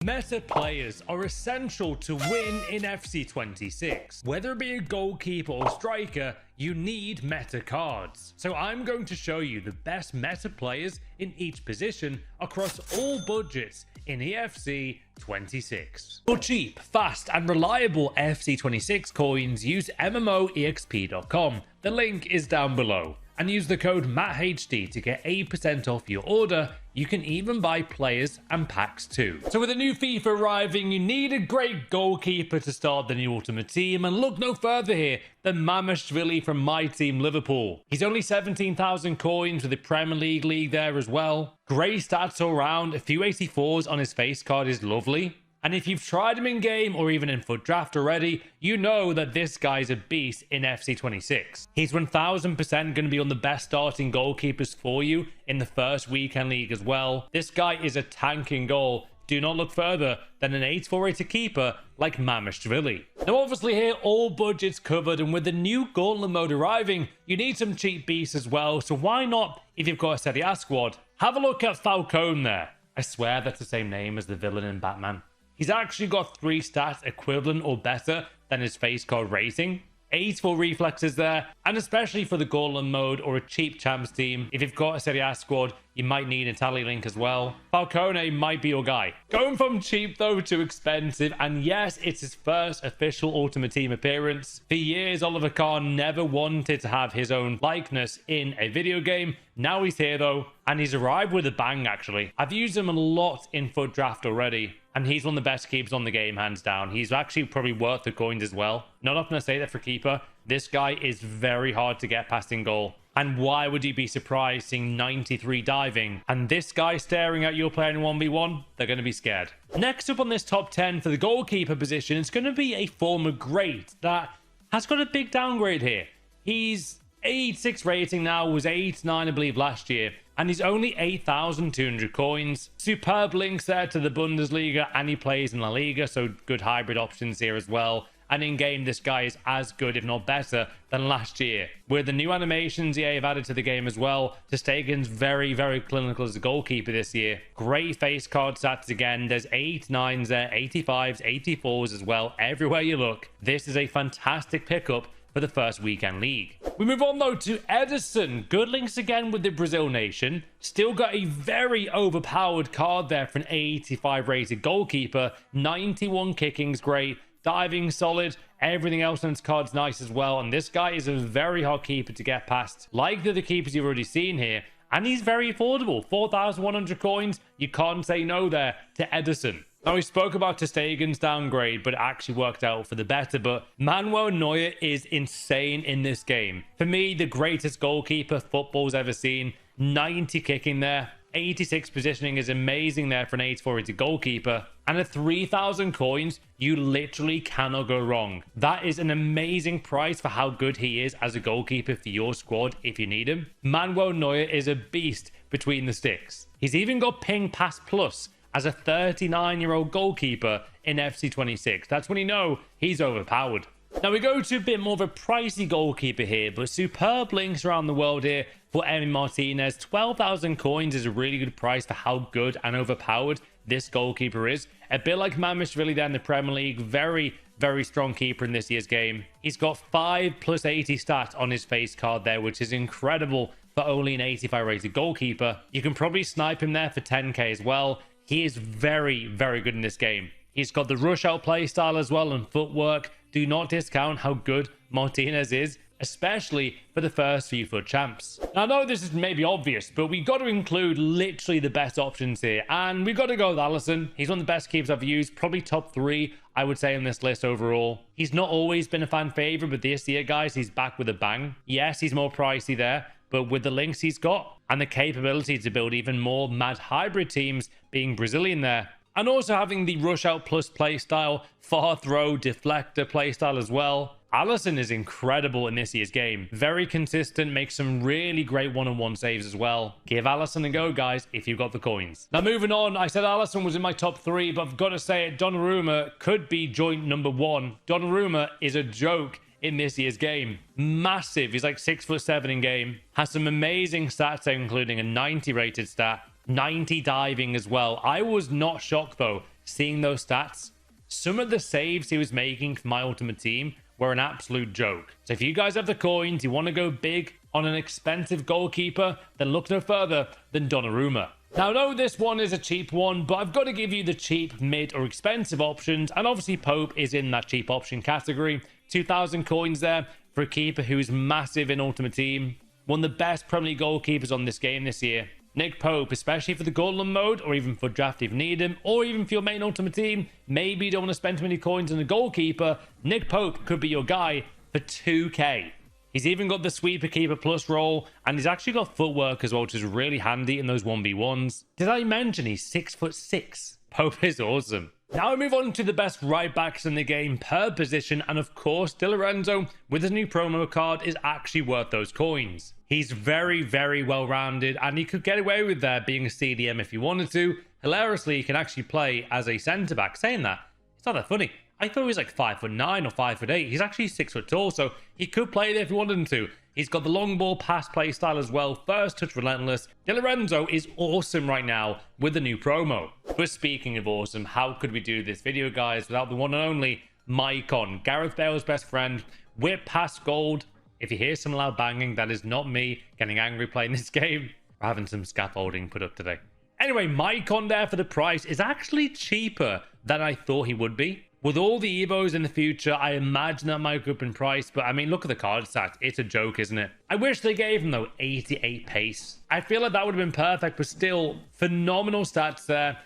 Meta players are essential to win in FC26. Whether it be a goalkeeper or striker, you need meta cards. So I'm going to show you the best meta players in each position across all budgets in EFC26. For cheap, fast and reliable FC26 coins, use MMOEXP.com. The link is down below. And use the code MATTHD to get 8% off your order. You can even buy players and packs too. So with a new FIFA arriving, you need a great goalkeeper to start the new Ultimate Team, and look no further here than Mamashvili from my team Liverpool. He's only 17,000 coins with the Premier League there as well. Great stats all round, a few 84s on his face card is lovely. And if you've tried him in game or even in FUT Draft already, you know that this guy's a beast in FC26. He's 1000% going to be on the best starting goalkeepers for you in the first weekend league as well. This guy is a tank in goal. Do not look further than an 84 rated keeper like Mamashvili. Now obviously here all budgets covered, and with the new Gauntlet mode arriving, you need some cheap beasts as well. So why not, if you've got a Serie A squad, have a look at Falcone there. I swear that's the same name as the villain in Batman. He's actually got 3 stats equivalent or better than his face card rating. 84 reflexes there, and especially for the Gauntlet mode or a cheap champs team, if you've got a Serie A squad, you might need a tally link as well. Falcone might be your guy. Going from cheap though to expensive, and yes, it's his first official Ultimate Team appearance. For years, Oliver Kahn never wanted to have his own likeness in a video game. Now he's here though, and he's arrived with a bang actually. I've used him a lot in FUT Draft already, and he's one of the best keepers on the game, hands down. He's actually probably worth the coins as well. Not often I say that for keeper. This guy is very hard to get past in goal. And why would you be surprised seeing 93 diving? And this guy staring at your player in 1v1, they're going to be scared. Next up on this top 10 for the goalkeeper position, it's going to be a former great that has got a big downgrade here. He's 86 rating now, was 89 I believe last year, and he's only 8,200 coins. Superb links there to the Bundesliga, and he plays in La Liga, so good hybrid options here as well. And in game, this guy is as good, if not better, than last year. With the new animations EA have added to the game as well, ter Stegen's very, very clinical as a goalkeeper this year. Great face card stats again. There's 89s there, 85s, 84s as well. Everywhere you look, this is a fantastic pickup for the first weekend league. We move on though to Edison. Good links again with the Brazil nation. Still got a very overpowered card there for an 85 rated goalkeeper. 91 kicking's great. Diving solid, everything else on its card's nice as well, and this guy is a very hard keeper to get past, like the other keepers you've already seen here, and he's very affordable. 4,100 coins, you can't say no there to Edison. Now, we spoke about ter Stegen's downgrade, but it actually worked out for the better. But Manuel Neuer is insane in this game. For me, the greatest goalkeeper football's ever seen. 90 kicking there. 86 positioning is amazing there for an 84 rated goalkeeper. And at 3,000 coins, you literally cannot go wrong. That is an amazing price for how good he is as a goalkeeper for your squad if you need him. Manuel Neuer is a beast between the sticks. He's even got ping pass plus as a 39-year-old goalkeeper in FC26. That's when you know he's overpowered. Now we go to a bit more of a pricey goalkeeper here, but superb links around the world here for Emi Martinez. 12,000 coins is a really good price for how good and overpowered this goalkeeper is. A bit like Mamashvili there in the Premier League. Very, very strong keeper in this year's game. He's got 5+80 stats on his face card there, which is incredible for only an 85 rated goalkeeper. You can probably snipe him there for 10k as well. He is very, very good in this game. He's got the rush out play style as well and footwork. Do not discount how good Martinez is, especially for the first few FUT champs. Now, I know this is maybe obvious, but we got to include literally the best options here, and we got to go with Alisson. He's one of the best keepers I've used, probably top 3, I would say, on this list overall. He's not always been a fan favorite, but this year, guys, he's back with a bang. Yes, he's more pricey there, but with the links he's got and the capability to build even more mad hybrid teams, being Brazilian there, and also having the rush out plus playstyle, far throw, deflector playstyle as well. Alisson is incredible in this year's game. Very consistent, makes some really great one-on-one saves as well. Give Alisson a go, guys, if you've got the coins. Now, moving on, I said Alisson was in my top 3, but I've got to say it, Donnarumma could be joint number 1. Donnarumma is a joke in this year's game. Massive. He's like 6'7" in game. Has some amazing stats, including a 90 rated stat. 90 diving as well. I was not shocked though seeing those stats, some of the saves he was making for my ultimate team were an absolute joke. So if you guys have the coins, you want to go big on an expensive goalkeeper, then look no further than Donnarumma. Now, I know this one is a cheap one, but I've got to give you the cheap, mid, or expensive options, and obviously Pope is in that cheap option category. 2,000 coins there for a keeper who's massive in Ultimate Team. One of the best Premier League goalkeepers on this game this year. Nick Pope, especially for the Golden mode, or even for draft if you need him, or even for your main Ultimate Team. Maybe you don't want to spend too many coins on a goalkeeper. Nick Pope could be your guy for 2k. He's even got the sweeper keeper plus role, and he's actually got footwork as well, which is really handy in those 1v1s. Did I mention he's 6'6"? Pope is awesome. Now we move on to the best right backs in the game per position, and of course, Di Lorenzo with his new promo card is actually worth those coins. He's very, very well rounded, and he could get away with being a CDM if he wanted to. Hilariously, he can actually play as a centre back. Saying that, it's not that funny. I thought he was like 5'9" or 5'8". He's actually 6 foot tall, so he could play there if he wanted him to. He's got the long ball pass play style as well. First touch relentless. Di Lorenzo is awesome right now with the new promo. But speaking of awesome, how could we do this video, guys, without the one and only Maicon, Gareth Bale's best friend, whip past gold. If you hear some loud banging, that is not me getting angry playing this game. We're having some scaffolding put up today. Anyway, Maicon there for the price is actually cheaper than I thought he would be. With all the Evos in the future, I imagine that might go up in price, but I mean, look at the card stats. It's a joke, isn't it? I wish they gave him, though, 88 pace. I feel like that would have been perfect, but still, phenomenal stats there.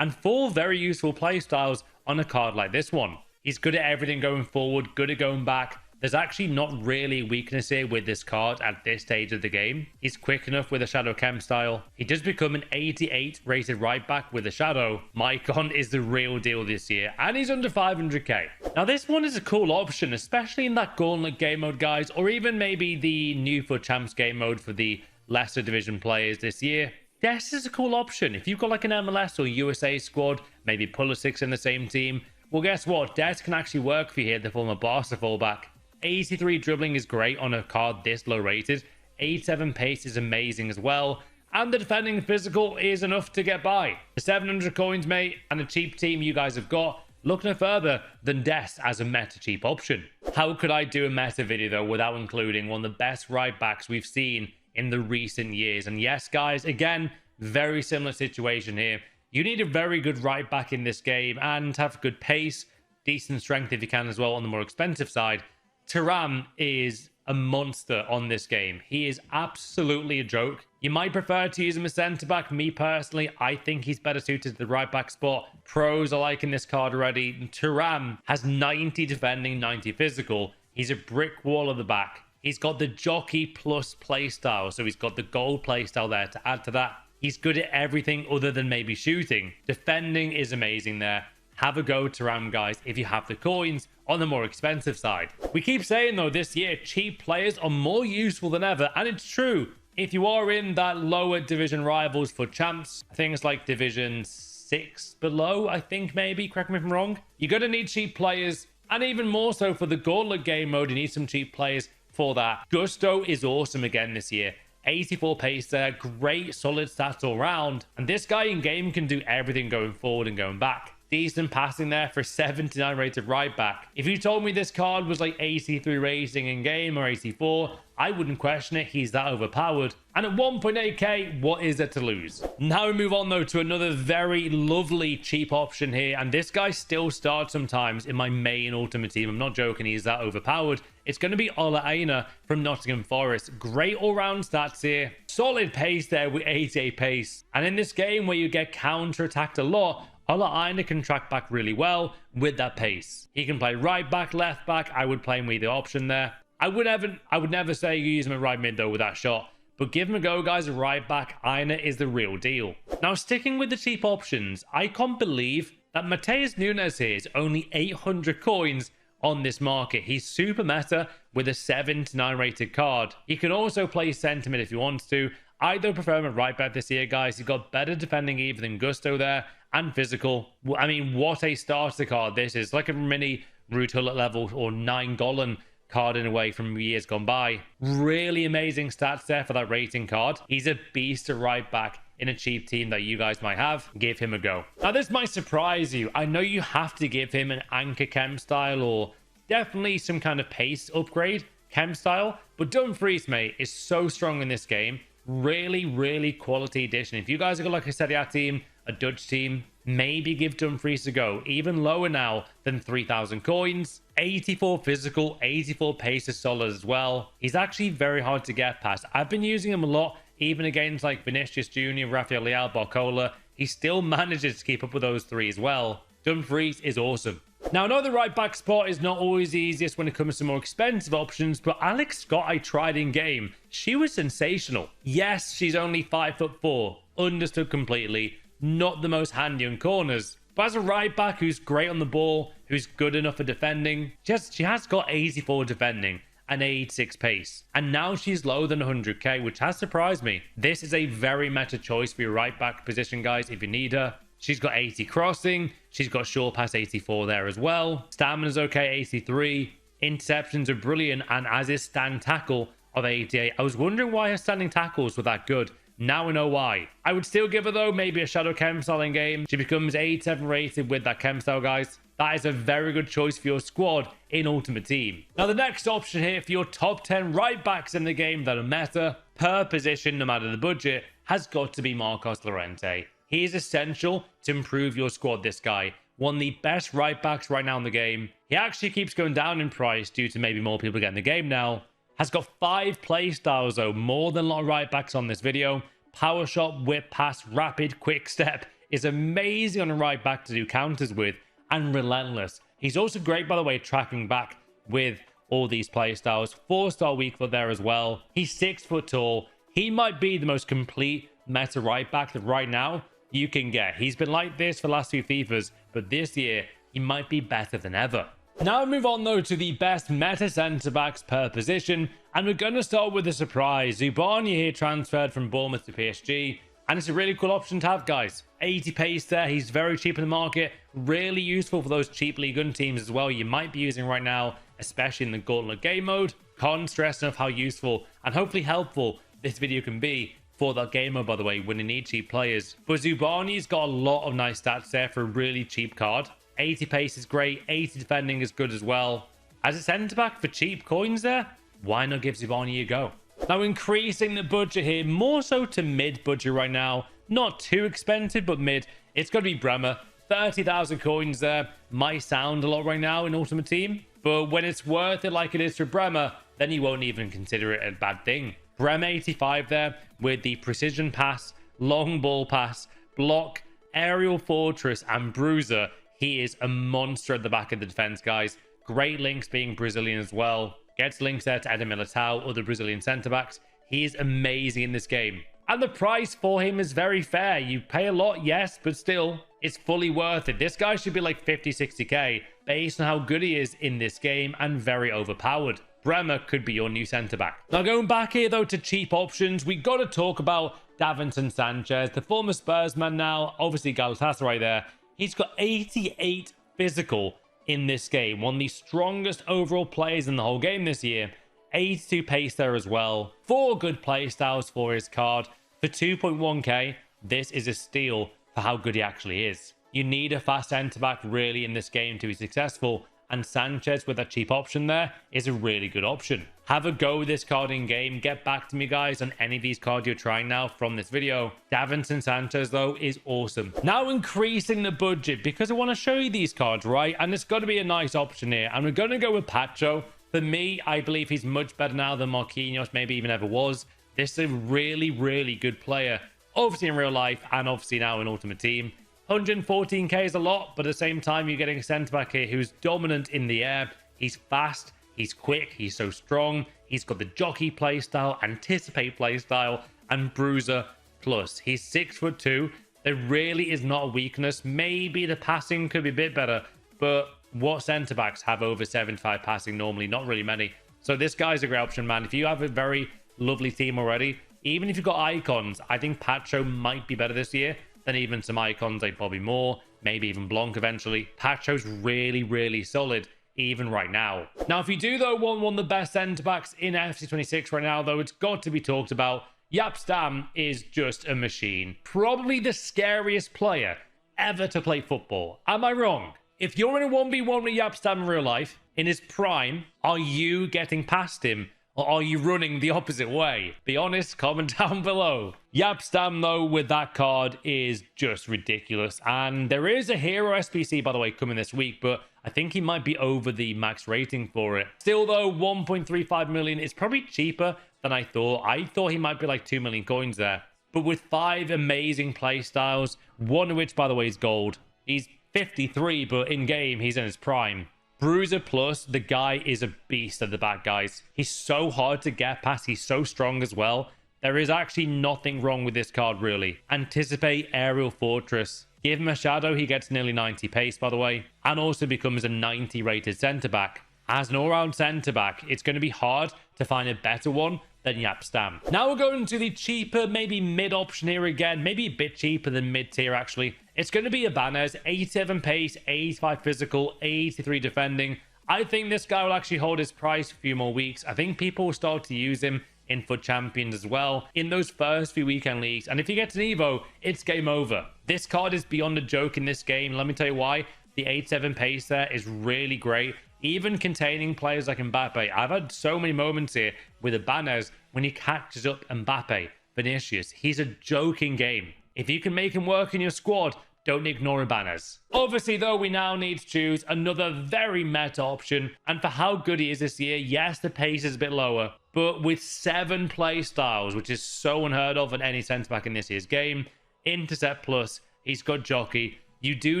And 4 very useful play styles on a card like this one. He's good at everything going forward, good at going back. There's actually not really weakness here with this card at this stage of the game. He's quick enough with a Shadow Chem style. He does become an 88 rated right back with a Shadow. Maicon is the real deal this year, and he's under 500k. Now, this one is a cool option, especially in that Gauntlet game mode, guys, or even maybe the new FUT Champs game mode for the lesser division players this year. This is a cool option. If you've got like an MLS or USA squad, maybe Pulisic in the same team, well, guess what? Des can actually work for you here, the former Barca fullback. 83 dribbling is great on a card this low rated. 87 pace is amazing as well. And the defending physical is enough to get by. The 700 coins, mate, and a cheap team you guys have got, look no further than Des as a meta cheap option. How could I do a meta video, though, without including one of the best right backs we've seen in the recent years? And yes, guys, again, very similar situation here. You need a very good right back in this game and have good pace, decent strength if you can as well on the more expensive side. Thuram is a monster on this game. He is absolutely a joke. You might prefer to use him as centre-back. Me personally, I think he's better suited to the right-back spot. Pros are liking this card already. Thuram has 90 defending, 90 physical. He's a brick wall at the back. He's got the jockey plus playstyle, so he's got the gold playstyle there to add to that. He's good at everything other than maybe shooting. Defending is amazing there. Have a go, Thuram, guys, if you have the coins on the more expensive side. We keep saying, though, this year, cheap players are more useful than ever, and it's true. If you are in that lower division rivals for champs, things like Division 6 below, I think maybe, correct me if I'm wrong, you're going to need cheap players, and even more so for the Gauntlet game mode, you need some cheap players for that. Gusto is awesome again this year. 84 pace there, great solid stats all round, and this guy in game can do everything going forward and going back. Decent passing there for 79 rated right back. If you told me this card was like 83 rating in game or 84, I wouldn't question it. He's that overpowered. And at 1.8k, what is there to lose? Now we move on, though, to another very lovely cheap option here. And this guy still starts sometimes in my main ultimate team. I'm not joking. He's that overpowered. It's going to be Ola Aina from Nottingham Forest. Great all-round stats here. Solid pace there with 88 pace. And in this game where you get counter-attacked a lot, Ola Aina can track back really well with that pace. He can play right back, left back. I would play him with either option there. I would never say you use him at right mid, though, with that shot. But give him a go, guys, at right back. Aina is the real deal. Now, sticking with the cheap options, I can't believe that Mateus Nunes here is only 800 coins on this market. He's super meta with a 79 rated card. He can also play centre mid if he wants to. I don't prefer him at right back this year, guys. He's got better defending even than Gusto there, and physical. I mean, what a starter card this is. Like a mini Ruud Gullit level or 9 Golan card in a way from years gone by. Really amazing stats there for that rating card. He's a beast at right back. in a cheap team that you guys might have, give him a go. Now, this might surprise you. I know you have to give him an anchor chem style or definitely some kind of pace upgrade chem style, but Dumfries, mate, is so strong in this game. Really, really quality addition. If you guys have got like a Serie A team, a Dutch team, maybe give Dumfries a go. Even lower now than 3,000 coins. 84 physical, 84 pace is solid as well. He's actually very hard to get past. I've been using him a lot, even against like Vinicius Jr., Rafael Leao, Barcola. He still manages to keep up with those three as well. Dumfries is awesome. Now, I know the right back spot is not always the easiest when it comes to more expensive options, but Alex Scott I tried in game. She was sensational. Yes, she's only 5'4", understood completely. Not the most handy on corners, but as a right back who's great on the ball, who's good enough for defending, she has got 84 defending and 86 pace, and now she's lower than 100k, which has surprised me. This is a very meta choice for your right back position, guys, if you need her. She's got 80 crossing, she's got short pass 84 there as well, stamina's okay 83, interceptions are brilliant, and as is stand tackle of 88. I was wondering why her standing tackles were that good. Now I know why. I would still give her, though, maybe a shadow chem style in game. She becomes 87 rated with that chem style, guys. That is a very good choice for your squad in Ultimate Team. Now, the next option here for your top 10 right backs in the game that are meta per position, no matter the budget, has got to be Marcos Llorente. He is essential to improve your squad, this guy. One of the best right backs right now in the game. He actually keeps going down in price due to maybe more people getting the game now. Has got 5 play styles, though, more than a lot of right backs on this video. Power shot, whip pass, rapid, quick step is amazing on a right back to do counters with, and relentless. He's also great, by the way, tracking back with all these play styles. 4-star weak foot there as well. He's 6 foot tall. He might be the most complete meta right back that right now you can get. He's been like this for the last few FIFAs, but this year he might be better than ever. Now we move on, though, to the best meta centre-backs per position, and we're going to start with a surprise. Zubani here transferred from Bournemouth to PSG, and it's a really cool option to have, guys. 80 pace there, he's very cheap in the market, really useful for those cheap League 1 teams as well you might be using right now, especially in the Gauntlet game mode. Can't stress enough how useful and hopefully helpful this video can be for that game mode, by the way, when you need cheap players. But Zubani's got a lot of nice stats there for a really cheap card. 80 pace is great, 80 defending is good as well. As a centre-back for cheap coins there, why not give Zubani a go? Now, increasing the budget here, more so to mid-budget right now. Not too expensive, but mid. It's going to be Bremer. 30,000 coins there. Might sound a lot right now in Ultimate Team, but when it's worth it like it is for Bremer, then you won't even consider it a bad thing. Bremer 85 there with the precision pass, long ball pass, block, aerial fortress, and bruiser. He is a monster at the back of the defense, guys. Great links being Brazilian as well. Gets links there to Eder Militao, other Brazilian centre-backs. He is amazing in this game. And the price for him is very fair. You pay a lot, yes, but still, it's fully worth it. This guy should be like 50, 60k based on how good he is in this game and very overpowered. Bremer could be your new centre-back. Now, going back here, though, to cheap options, we got to talk about Davinson Sanchez, the former Spurs man now, obviously Galatasaray there. He's got 88 physical in this game. One of the strongest overall players in the whole game this year. 82 pace there as well. 4 good play styles for his card. For 2.1k, this is a steal for how good he actually is. You need a fast centre-back really in this game to be successful, and Sanchez with that cheap option there is a really good option. Have a go with this card in game. Get back to me, guys, on any of these cards you're trying now from this video. Davinson Sanchez, though, is awesome. Now increasing the budget because I want to show you these cards, right? And it's got to be a nice option here. And we're going to go with Pacho. For me, I believe he's much better now than Marquinhos maybe even ever was. This is a really, really good player. Obviously in real life and obviously now in Ultimate Team. 114k is a lot, but at the same time, you're getting a centre-back here who's dominant in the air. He's fast, he's quick, he's so strong. He's got the jockey play style, anticipate play style, and bruiser plus. He's 6'2". There really is not a weakness. Maybe the passing could be a bit better, but what centre-backs have over 75 passing normally? Not really many. So this guy's a great option, man. If you have a very lovely team already, even if you've got icons, I think Pacho might be better this year than even some icons like Bobby Moore, maybe even Blanc eventually. Pacho's really, really solid, even right now. Now, if you do, though, want one of the best centre-backs in FC 26 right now, though, it's got to be talked about. Yapstam is just a machine. Probably the scariest player ever to play football. Am I wrong? If you're in a 1v1 with Yapstam in real life, in his prime, are you getting past him? Or are you running the opposite way? Be honest, comment down below. Yapstam, though, with that card is just ridiculous. And there is a hero SBC, by the way, coming this week, but I think he might be over the max rating for it. Still, though, 1.35 million is probably cheaper than I thought. I thought he might be like 2 million coins there. But with 5 amazing play styles, one of which, by the way, is gold. He's 53, but in-game, he's in his prime. Bruiser Plus, the guy is a beast at the back, guys. He's so hard to get past. He's so strong as well. There is actually nothing wrong with this card, really. Anticipate Aerial Fortress. Give him a shadow, he gets nearly 90 pace, by the way. And also becomes a 90 rated centre-back. As an all-round centre-back, it's going to be hard to find a better one than Yapstam. Now we're going to the cheaper, maybe mid option here again. Maybe a bit cheaper than mid-tier, actually. It's going to be Ibanez, 87 pace, 85 physical, 83 defending. I think this guy will actually hold his price for a few more weeks. I think people will start to use him in FUT Champions as well in those first few weekend leagues. And if he gets an Evo, it's game over. This card is beyond a joke in this game. Let me tell you why. The 87 pace there is really great. Even containing players like Mbappe. I've had so many moments here with Ibanez when he catches up Mbappe, Vinicius. He's a joking game. If you can make him work in your squad, don't ignore Ibanez. Obviously, though, we now need to choose another very meta option. And for how good he is this year, yes, the pace is a bit lower. But with 7 play styles, which is so unheard of in any centre-back in this year's game, Intercept Plus, he's got Jockey. You do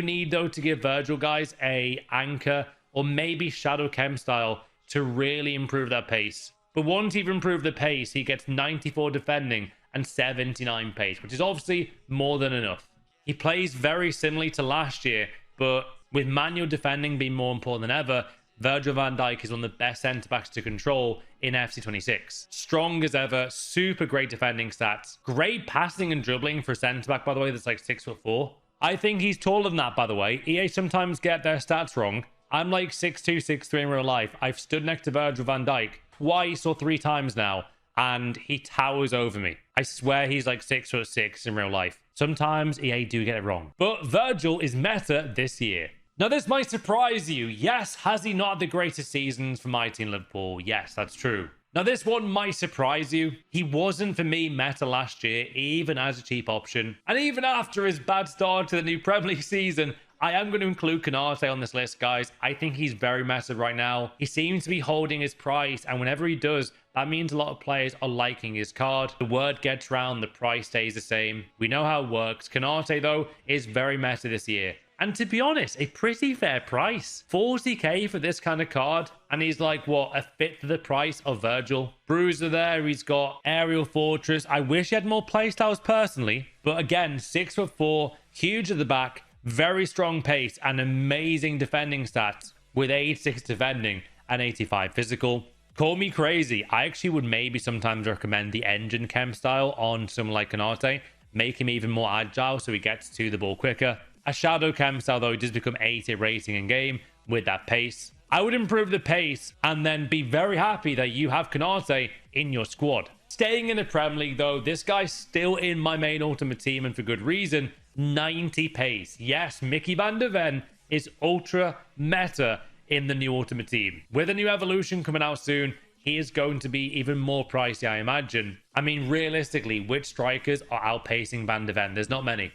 need, though, to give Virgil guys a anchor or maybe Shadow Chem style to really improve that pace. But once you've improved the pace, he gets 94 defending and 79 pace, which is obviously more than enough. He plays very similarly to last year, but with manual defending being more important than ever, Virgil van Dijk is one of the best centre-backs to control in FC 26. Strong as ever, super great defending stats, great passing and dribbling for a centre-back, by the way, that's like 6'4". I think he's taller than that, by the way. EA sometimes get their stats wrong. I'm like 6'2", 6'3" in real life. I've stood next to Virgil van Dijk twice or 3 times now, and he towers over me. I swear he's like 6'6" in real life. Sometimes EA do get it wrong. But Virgil is meta this year. Now, this might surprise you. Yes, has he not had the greatest seasons for my team Liverpool? Yes, that's true. Now, this one might surprise you. He wasn't for me meta last year, even as a cheap option. And even after his bad start to the new Premier League season, I am going to include Canate on this list, guys. I think he's very meta right now. He seems to be holding his price, and whenever he does, that means a lot of players are liking his card. The word gets round, the price stays the same. We know how it works. Canate, though, is very meta this year. And to be honest, a pretty fair price. 40k for this kind of card. And he's like, what, a fifth of the price of Virgil. Bruiser there. He's got Aerial Fortress. I wish he had more playstyles personally. But again, 6'4", huge at the back, very strong pace, and amazing defending stats with 86 defending and 85 physical. Call me crazy. I actually would maybe sometimes recommend the engine chem style on someone like Canate. Make him even more agile so he gets to the ball quicker. A Shadow Chem style, though, he does become 80 rating in game with that pace. I would improve the pace and then be very happy that you have Canate in your squad. Staying in the Premier League, though, this guy's still in my main ultimate team, and for good reason. 90 pace. Yes, Mickey van der Ven is ultra meta in the new ultimate team. With a new evolution coming out soon, he is going to be even more pricey, I imagine. I mean, realistically, which strikers are outpacing van der Ven? There's not many.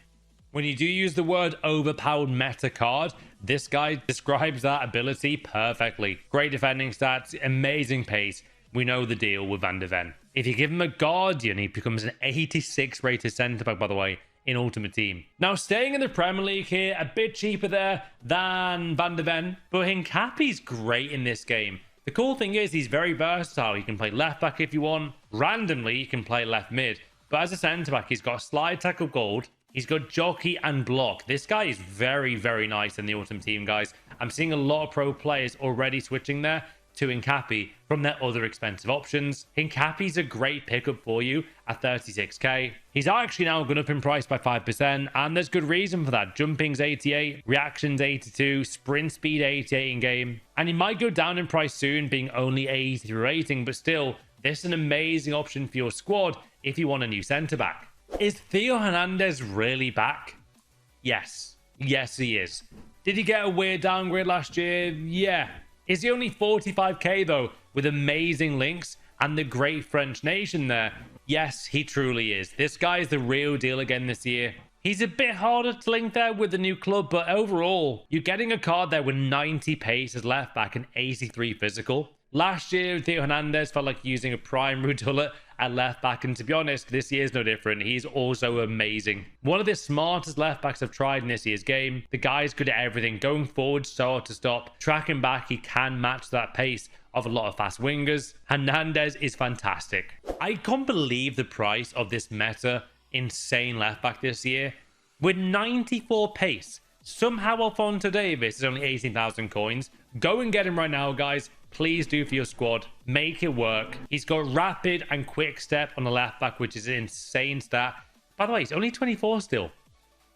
When you do use the word overpowered meta card, this guy describes that ability perfectly. Great defending stats, amazing pace. We know the deal with Van der Ven. If you give him a Guardian, he becomes an 86 rated centre-back, by the way, in Ultimate Team. Now, staying in the Premier League here, a bit cheaper there than Van der Ven, but Hincapi's great in this game. The cool thing is he's very versatile. You can play left-back if you want. Randomly, you can play left-mid. But as a centre-back, he's got slide tackle gold. He's got jockey and block. This guy is very, very nice in the Ultimate Team, guys. I'm seeing a lot of pro players already switching there to Hincapi from their other expensive options. Hincapi's a great pickup for you at 36k. He's actually now gone up in price by 5%, and there's good reason for that. Jumping's 88, reactions 82, sprint speed 88 in game. And he might go down in price soon, being only 83 rating, but still, this is an amazing option for your squad if you want a new centre-back. Is Theo Hernandez really back? Yes. Yes, he is. Did he get a weird downgrade last year? Yeah. Is he only 45k though, with amazing links and the great French nation there? Yes, he truly is. This guy is the real deal again this year. He's a bit harder to link there with the new club, but overall, you're getting a card there with 90 pace as left back and 83 physical. Last year, Theo Hernandez felt like using a prime Rudullet at left back, and to be honest, this year's no different. He's also amazing. One of the smartest left backs I've tried in this year's game. The guy's good at everything, going forward, start to stop, tracking back. He can match that pace of a lot of fast wingers. Hernandez is fantastic. I can't believe the price of this meta insane left back this year. With 94 pace, somehow Alphonso Davies is only 18,000 coins. Go and get him right now, guys. Please do for your squad. Make it work. He's got rapid and quick step on the left back, which is an insane stat. By the way, he's only 24 still.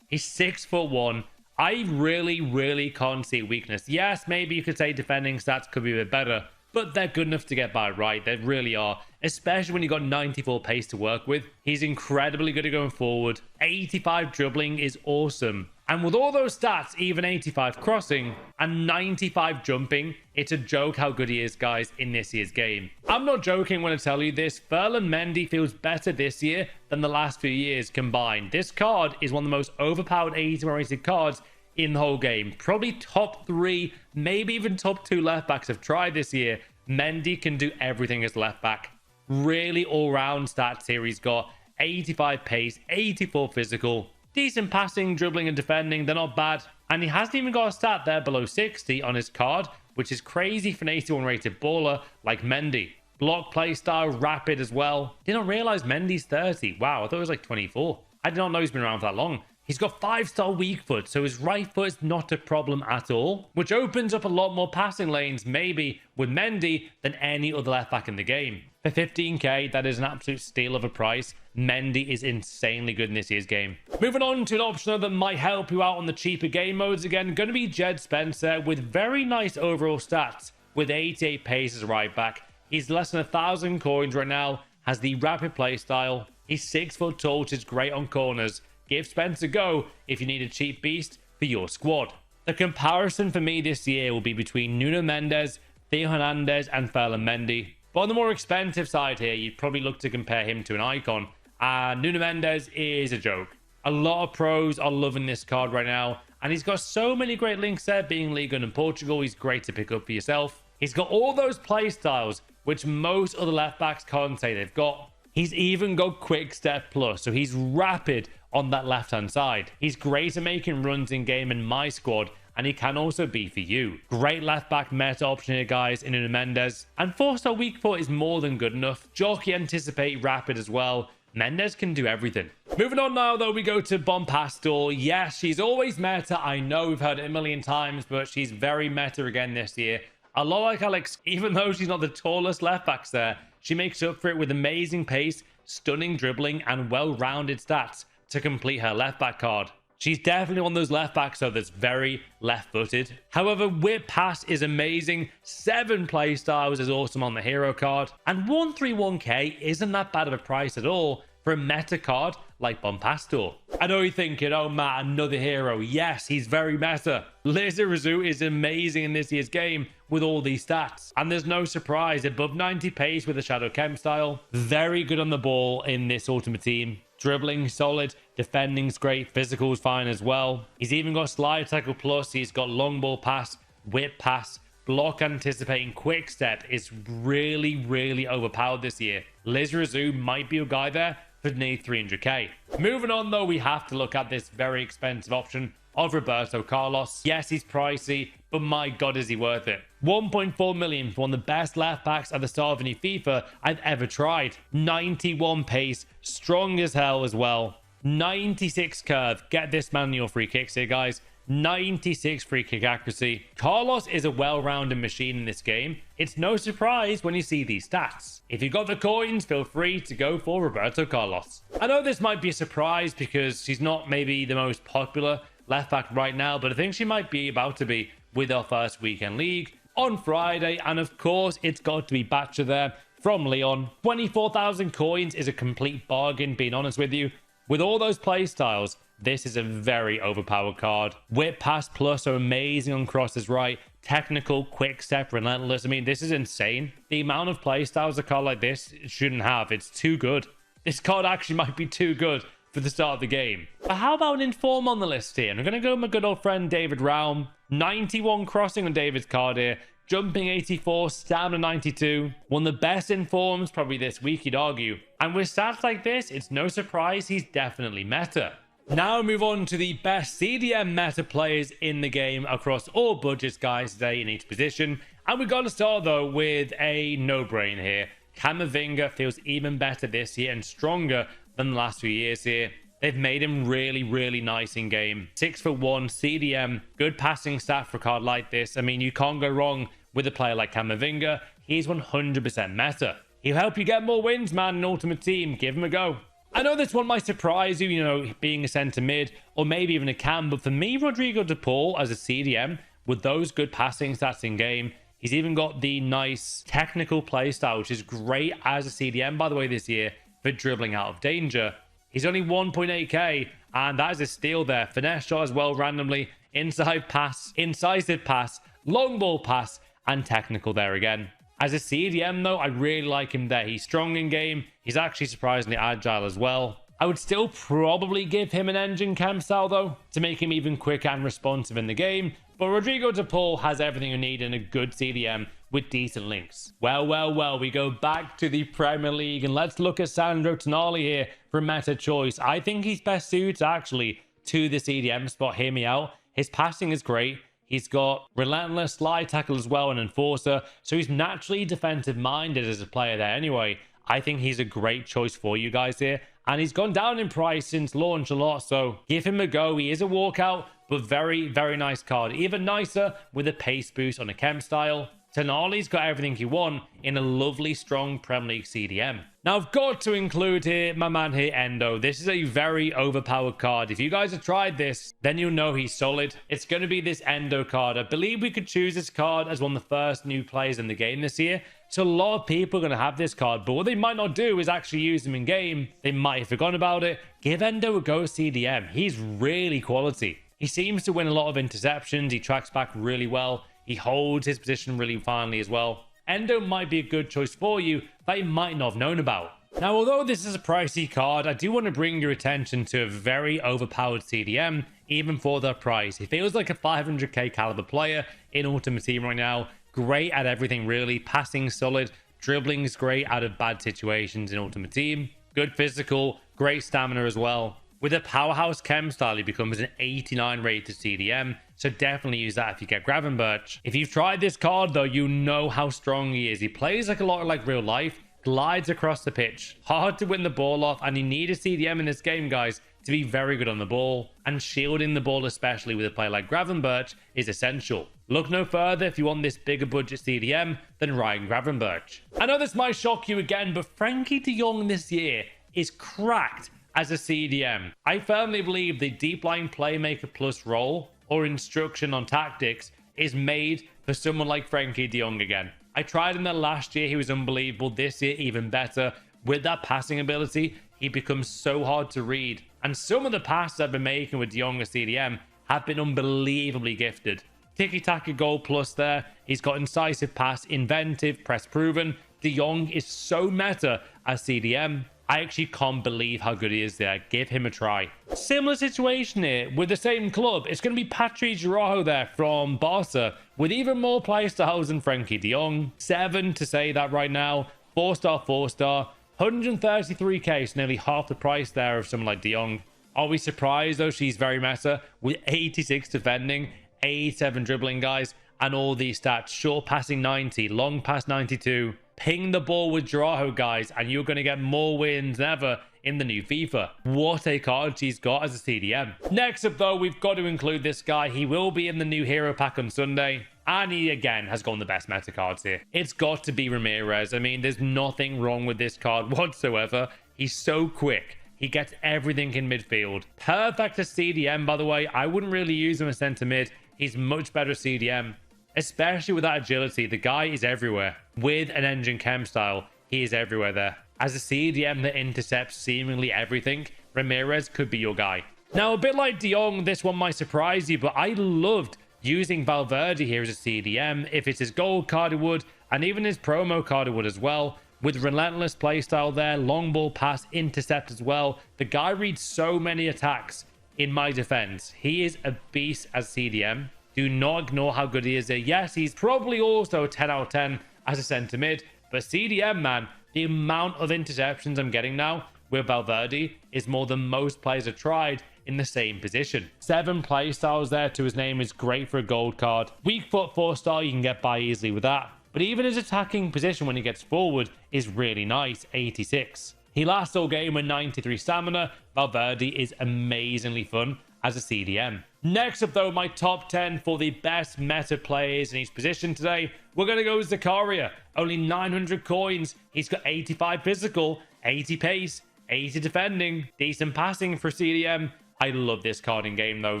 He's 6'1". I really can't see weakness. Yes, maybe you could say defending stats could be a bit better, but they're good enough to get by, right? They really are, especially when you got 94 pace to work with. He's incredibly good at going forward. 85 dribbling is awesome. And with all those stats, even 85 crossing and 95 jumping, it's a joke how good he is, guys, in this year's game. I'm not joking when I tell you this. Ferland Mendy feels better this year than the last few years combined. This card is one of the most overpowered 81 rated cards in the whole game. Probably top 3, maybe even top 2 left backs have tried this year. Mendy can do everything as left back. Really all-round stats here. He's got 85 pace, 84 physical, decent passing, dribbling, and defending. They're not bad. And he hasn't even got a stat there below 60 on his card, which is crazy for an 81 rated baller like Mendy. Block play style, rapid as well. Did not realize Mendy's 30. Wow, I thought it was like 24. I did not know he's been around for that long. He's got 5-star weak foot, so his right foot is not a problem at all, which opens up a lot more passing lanes, maybe, with Mendy than any other left back in the game. For 15k, that is an absolute steal of a price. Mendy is insanely good in this year's game. Moving on to an option that might help you out on the cheaper game modes again, going to be Jed Spencer with very nice overall stats, with 88 pace as right back. He's less than 1,000 coins right now, has the rapid play style. He's 6 foot tall, which is great on corners. Give Spencer a go if you need a cheap beast for your squad. The comparison for me this year will be between Nuno Mendes, Theo Hernandez, and Ferland Mendy. But on the more expensive side here, you'd probably look to compare him to an icon. Nuno Mendes is a joke. A lot of pros are loving this card right now. And he's got so many great links there, being Liga in Portugal. He's great to pick up for yourself. He's got all those play styles, which most other left backs can't say they've got. He's even got quick step plus, so he's rapid on that left hand side. He's great at making runs in game in my squad, and he can also be for you. Great left back meta option here, guys, in Nuno Mendes. And 4-star weak foot is more than good enough. Jockey anticipate, rapid as well. Mendes can do everything. Moving on now, though, we go to Bompastor. Yes, she's always meta. I know we've heard it a million times, but she's very meta again this year. A lot like Alex, even though she's not the tallest left backs there, she makes up for it with amazing pace, stunning dribbling, and well-rounded stats to complete her left back card. She's definitely one of those left backs though that's very left-footed. However, whip pass is amazing. 7 play styles is awesome on the hero card. And 131k isn't that bad of a price at all for a meta card like Bompastor. I know you're thinking, oh Matt, another hero. Yes, he's very meta. Lizarazu is amazing in this year's game with all these stats. And there's no surprise, above 90 pace with a Shadow Chem style. Very good on the ball in this Ultimate Team. Dribbling solid, defending's great, physical's fine as well. He's even got slide tackle plus, he's got long ball pass, whip pass, block anticipating, quick step. Is really overpowered this year. Lizarazu might be a guy there for nearly 300k. Moving on though, we have to look at this very expensive option of Roberto Carlos. Yes, he's pricey, but my god is he worth it. 1.4 million for one of the best left backs at the start of any FIFA I've ever tried. 91 pace, strong as hell as well. 96 curve. Get this man your free kicks here, guys. 96 free kick accuracy. Carlos is a well-rounded machine in this game. It's no surprise when you see these stats. If you got the coins, feel free to go for Roberto Carlos. I know this might be a surprise because she's not maybe the most popular left back right now, but I think she might be about to be with our first weekend league on Friday. And of course, it's got to be Batcher there. from Leon. 24,000 coins is a complete bargain, being honest with you. With all those playstyles, this is a very overpowered card. Whip, pass, plus are amazing on crosses right. Technical, quick step, relentless. I mean, this is insane. The amount of playstyles a card like this shouldn't have. It's too good. This card actually might be too good for the start of the game. But how about an inform on the list here? And I'm going to go with my good old friend David Raum. 91 crossing on David's card here. Jumping 84, stamina 92. One of the best informs probably this week, you'd argue. And with stats like this, it's no surprise he's definitely meta. Now move on to the best CDM meta players in the game across all budgets, guys, today in each position. And we've got to start, though, with a no-brainer here. Camavinga feels even better this year and stronger than the last few years here. They've made him really, really nice in game. 6'1", CDM, good passing stat for a card like this. I mean, you can't go wrong with a player like Camavinga. He's 100% meta. He'll help you get more wins, man, in Ultimate Team. Give him a go. I know this one might surprise you, you know, being a centre mid or maybe even a cam, but for me, Rodrigo de Paul as a CDM with those good passing stats in game, he's even got the nice technical play style, which is great as a CDM, by the way, this year for dribbling out of danger. He's only 1.8k, and that is a steal there. Finesse shot as well, randomly. Inside pass, incisive pass, long ball pass, and technical there again. As a CDM, though, I really like him there. He's strong in game. He's actually surprisingly agile as well. I would still probably give him an engine cam style, though, to make him even quicker and responsive in the game. But Rodrigo de Paul has everything you need in a good CDM with decent links. Well, we go back to the Premier League, and let's look at Sandro Tonali here for meta choice. I think he's best suited, actually, to the CDM spot. Hear me out. His passing is great. He's got relentless slide tackle as well, and enforcer. So he's naturally defensive minded as a player there anyway. I think he's a great choice for you guys here. And he's gone down in price since launch a lot. So give him a go. He is a walkout, but very, very nice card. Even nicer with a pace boost on a chem style. Tonali's got everything you want in a lovely, strong Premier League CDM. Now, I've got to include here my man here, Endo. This is a very overpowered card. If you guys have tried this, then you'll know he's solid. It's going to be this Endo card. I believe we could choose this card as one of the first new players in the game this year. So a lot of people are going to have this card, but what they might not do is actually use him in game. They might have forgotten about it. Give Endo a go CDM. He's really quality. He seems to win a lot of interceptions. He tracks back really well. He holds his position really finely as well. Endo might be a good choice for you that you might not have known about. Now, although this is a pricey card, I do want to bring your attention to a very overpowered CDM, even for the price. He feels like a 500k caliber player in Ultimate Team right now. Great at everything, really. Passing solid. Dribbling is great out of bad situations in Ultimate Team. Good physical. Great stamina as well. With a powerhouse chem style, he becomes an 89 rated CDM. So definitely use that if you get Gravenberch. If you've tried this card, though, you know how strong he is. He plays like a lot like real life. Glides across the pitch. Hard to win the ball off. And you need a CDM in this game, guys, to be very good on the ball. And shielding the ball, especially with a player like Gravenberch, is essential. Look no further if you want this bigger budget CDM than Ryan Gravenberch. I know this might shock you again, but Frankie de Jong this year is cracked as a CDM. I firmly believe the deep line playmaker plus role or instruction on tactics is made for someone like Frankie de Jong again. I tried him there last year. He was unbelievable. This year, even better. With that passing ability, he becomes so hard to read. And some of the passes I've been making with de Jong as CDM have been unbelievably gifted. Tiki-taka goal plus there. He's got incisive pass, inventive, press proven. De Jong is so meta as CDM. I actually can't believe how good he is there. Give him a try. Similar situation here with the same club. It's going to be Patrice Araujo there from Barca with even more playstyles than Frankie de Jong. 7 to say that right now. 4-star, 4-star. 133k, so nearly half the price there of someone like de Jong. Are we surprised though? She's very meta with 86 defending, 87 dribbling, guys, and all these stats. Short passing 90, long pass 92. Ping the ball with Araujo, guys, and you're going to get more wins than ever in the new FIFA. What a card she's got as a CDM. Next up, though, we've got to include this guy. He will be in the new hero pack on Sunday. And he, again, has gone the best meta cards here. It's got to be Ramirez. I mean, there's nothing wrong with this card whatsoever. He's so quick. He gets everything in midfield. Perfect as CDM, by the way. I wouldn't really use him as centre mid. He's much better CDM. Especially with that agility. The guy is everywhere. With an engine chem style, he is everywhere there. As a CDM that intercepts seemingly everything, Ramirez could be your guy. Now, a bit like De Jong, this one might surprise you, but I loved using Valverde here as a CDM. If it's his gold card, it would, and even his promo card, it would as well. With relentless playstyle there, long ball pass, intercept as well. The guy reads so many attacks in my defense. He is a beast as CDM. Do not ignore how good he is there. Yes, he's probably also a 10 out of 10 as a centre mid, but CDM, man, the amount of interceptions I'm getting now with Valverde is more than most players have tried in the same position. 7 play styles there to his name is great for a gold card. Weak foot 4-star, you can get by easily with that. But even his attacking position when he gets forward is really nice, 86. He lasts all game with 93 stamina. Valverde is amazingly fun as a CDM. Next up though, my top 10 for the best meta players in each position today. We're going to go with Zakaria. Only 900 coins. He's got 85 physical, 80 pace, 80 defending, decent passing for CDM. I love this card in game though.